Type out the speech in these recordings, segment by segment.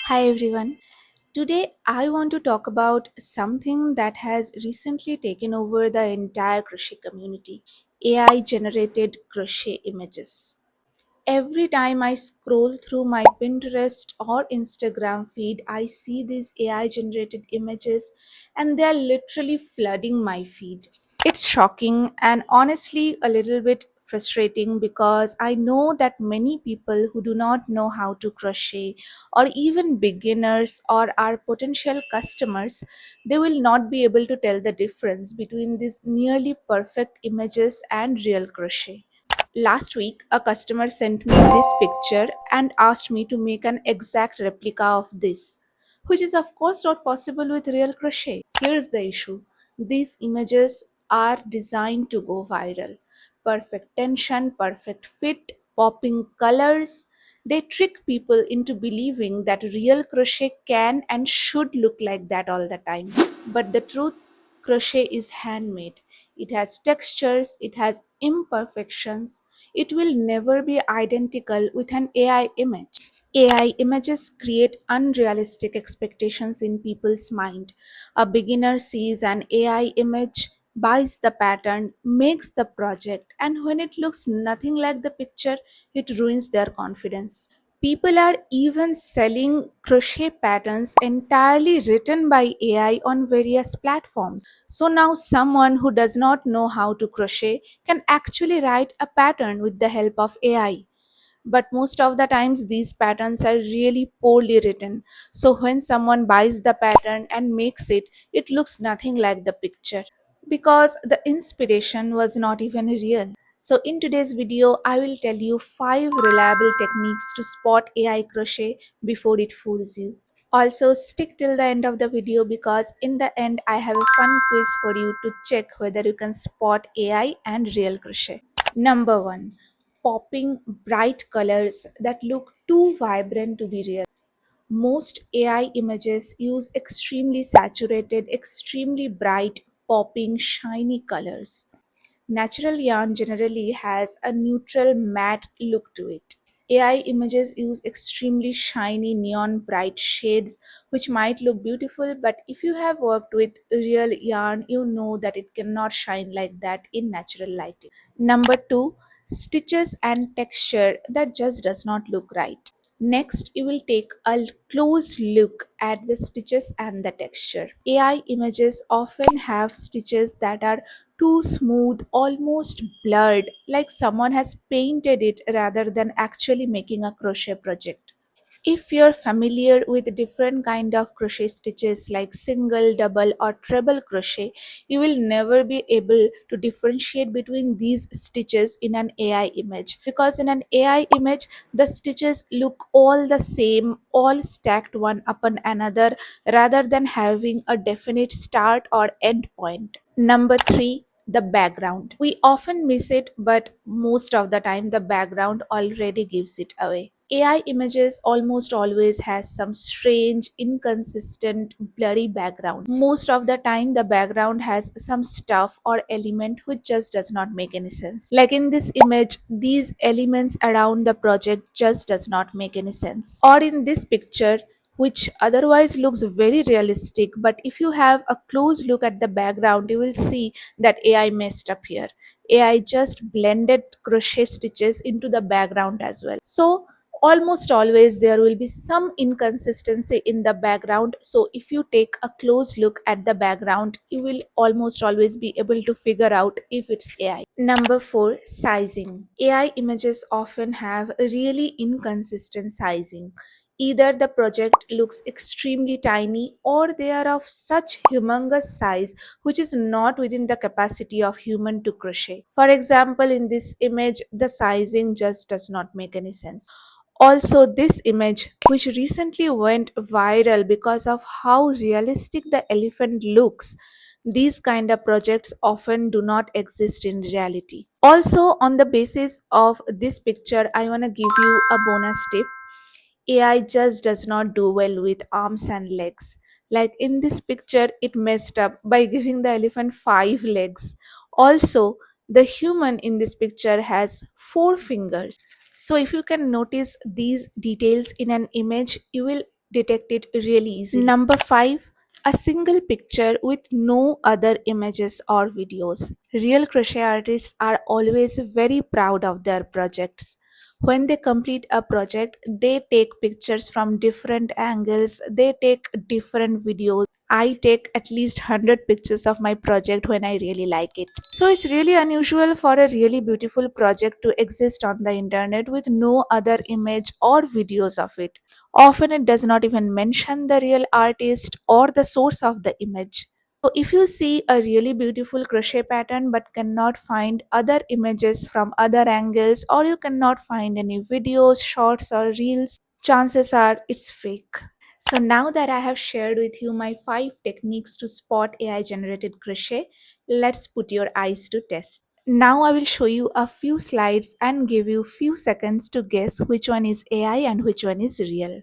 Hi everyone. Today I want to talk about something that has recently taken over the entire crochet community: AI generated crochet images. Every time I scroll through my Pinterest or Instagram feed, I see these AI generated images and they are literally flooding my feed. It's shocking and honestly a little bit frustrating because I know that many people who do not know how to crochet, or even beginners or our potential customers, they will not be able to tell the difference between these nearly perfect images and real crochet. Last week, a customer sent me this picture and asked me to make an exact replica of this, which is, of course, not possible with real crochet. Here's the issue: these images are designed to go viral. Perfect tension, perfect fit, popping colors. They trick people into believing that real crochet can and should look like that all the time. But the truth: crochet is handmade. It has textures, it has imperfections. It will never be identical with an AI image. AI images create unrealistic expectations in people's mind. A beginner sees an AI image, buys the pattern, makes the project, and when it looks nothing like the picture, it ruins their confidence. People are even selling crochet patterns entirely written by AI on various platforms. So now someone who does not know how to crochet can actually write a pattern with the help of AI. But most of the times these patterns are really poorly written. So when someone buys the pattern and makes it, it looks nothing like the picture because the inspiration was not even real. So in today's video, I will tell you 5 reliable techniques to spot AI crochet before it fools you. Also, stick till the end of the video because in the end I have a fun quiz for you to check whether you can spot AI and real crochet. Number 1: popping bright colors that look too vibrant to be real. Most AI images use extremely saturated, extremely bright, popping, shiny colors. Natural yarn generally has a neutral matte look to it. AI images use extremely shiny neon bright shades which might look beautiful, but if you have worked with real yarn, you know that it cannot shine like that in natural lighting. Number 2: stitches and texture that just does not look right. Next, you will take a close look at the stitches and the texture. AI images often have stitches that are too smooth, almost blurred, like someone has painted it rather than actually making a crochet project. If you're familiar with different kind of crochet stitches like single, double or treble crochet, you will never be able to differentiate between these stitches in an AI image, because in an AI image the stitches look all the same, all stacked one upon another rather than having a definite start or end point. Number 3: the background. We often miss it, but most of the time the background already gives it away. AI images almost always has some strange, inconsistent, blurry background. Most of the time the background has some stuff or element which just does not make any sense. Like in this image, these elements around the project just does not make any sense. Or in this picture, which otherwise looks very realistic, but if you have a close look at the background, you will see that AI messed up here. AI just blended crochet stitches into the background as well. So almost always there will be some inconsistency in the background. So if you take a close look at the background, you will almost always be able to figure out if it's AI. Number 4: sizing. AI images often have a really inconsistent sizing. Either the project looks extremely tiny or they are of such humongous size which is not within the capacity of human to crochet. For example, in this image, the sizing just does not make any sense. Also, this image, which recently went viral because of how realistic the elephant looks, these kind of projects often do not exist in reality. Also, on the basis of this picture, I want to give you a bonus tip. AI just does not do well with arms and legs. Like in this picture, it messed up by giving the elephant 5 legs. Also, the human in this picture has 4 fingers. So, if you can notice these details in an image, you will detect it really easily. Number 5, a single picture with no other images or videos. Real crochet artists are always very proud of their projects. When they complete a project, they take pictures from different angles, they take different videos. I take at least 100 pictures of my project when I really like it. So it's really unusual for a really beautiful project to exist on the internet with no other image or videos of it. Often it does not even mention the real artist or the source of the image. So if you see a really beautiful crochet pattern but cannot find other images from other angles, or you cannot find any videos, shorts or reels, chances are it's fake. So now that I have shared with you my 5 techniques to spot AI generated crochet, let's put your eyes to test. Now I will show you a few slides and give you few seconds to guess which one is AI and which one is real.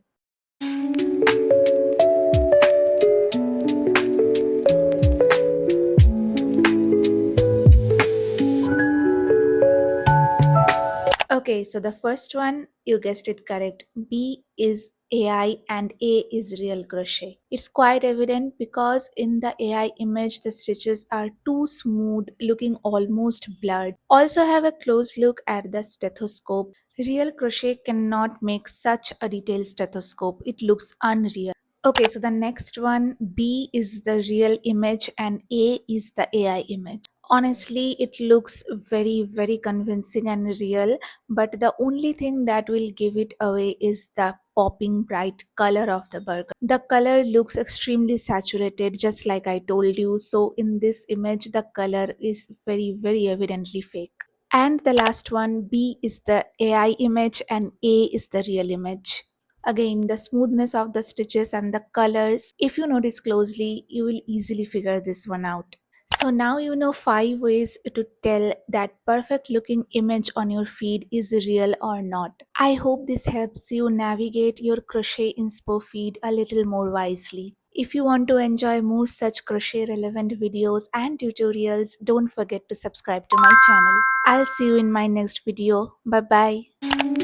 Okay, so the first one, you guessed it correct. B is AI and A is real crochet. It's quite evident because in the AI image, the stitches are too smooth, looking almost blurred. Also, have a close look at the stethoscope. Real crochet cannot make such a detailed stethoscope, it looks unreal. Okay, so the next one, B is the real image and A is the AI image. Honestly, it looks very, very convincing and real, but the only thing that will give it away is the popping bright color of the burger. The color looks extremely saturated, just like I told you. So, in this image, the color is very, very evidently fake. And the last one, B is the AI image and A is the real image. Again, the smoothness of the stitches and the colors, if you notice closely, you will easily figure this one out. So now you know 5 ways to tell that perfect looking image on your feed is real or not. I hope this helps you navigate your crochet inspo feed a little more wisely. If you want to enjoy more such crochet relevant videos and tutorials, don't forget to subscribe to my channel. I'll see you in my next video. Bye bye.